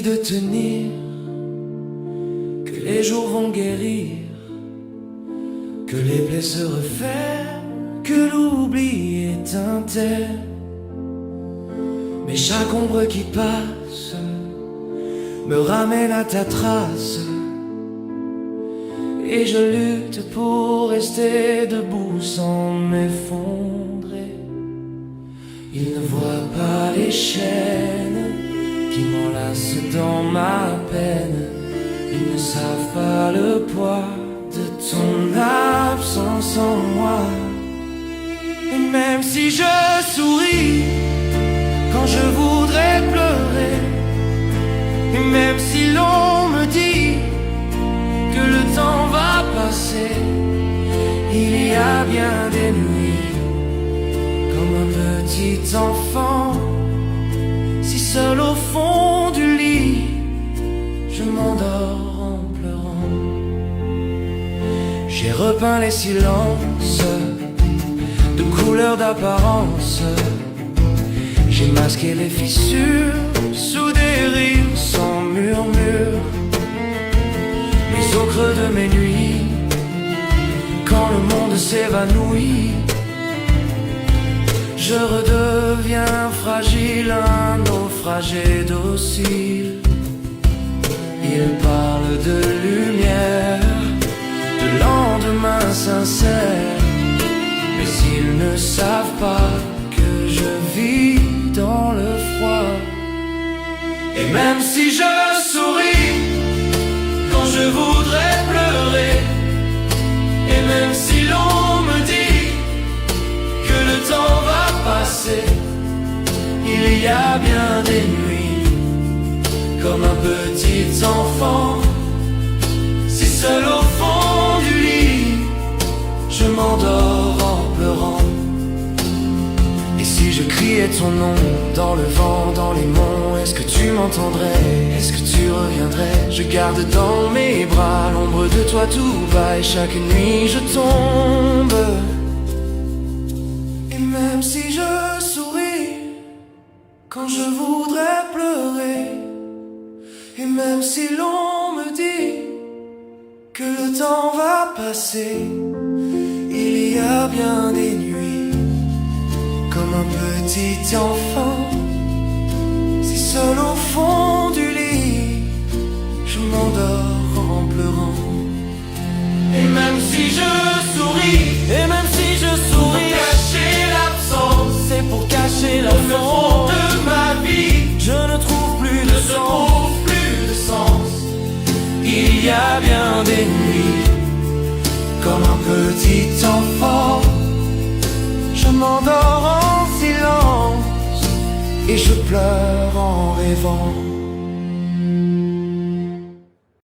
dit de tenir, que les jours vont guérir, que les plaies se referment, que l'oubli est un tel. Mais chaque ombre qui passe me ramène à ta trace, et je lutte pour rester debout sans m'effondrer. Ils ne voient pas les chaînes qui m'enlacent dans ma peine. Ils ne savent pas le poids de ton absence en moi. Et même si je souris quand je voudrais pleurer, et même si l'on me dit que le temps va passer, il y a bien des nuits, comme un petit enfant, si seul au fond du lit, je m'endors en pleurant. J'ai repeint les silences de couleurs d'apparence, j'ai masqué les fissures sous des rires sans murmure. Mais au creux de mes nuits, quand le monde s'évanouit, je redeviens fragile, un naufragé docile. Il parle de lumière, de lendemain sincère, mais ils ne savent pas que je vis dans le froid. Et même si je souris quand je voudrais pleurer, et même si l'on me dit que le temps va passer, il y a bien des nuits, comme un petit enfant, si seul au fond du lit, je m'endors en pleurant. Et si je criais ton nom dans le vent, dans les monts, est-ce que tu m'entendrais? Est-ce que tu reviendrais? Je garde dans mes bras l'ombre de toi tout bas, et chaque nuit je tombe. Et même si je souris quand je voudrais pleurer, et même si l'on me dit que le temps va passer, il y a bien des nuits, comme un petit enfant, si seul au fond du lit, je m'endors en pleurant. Et même si je souris, et même si je souris, pour cacher l'absence, c'est pour cacher l'absence de ma vie, je ne trouve plus de sens. Il y a bien des nuits, comme un petit enfant, je m'endors en silence et je pleure en rêvant.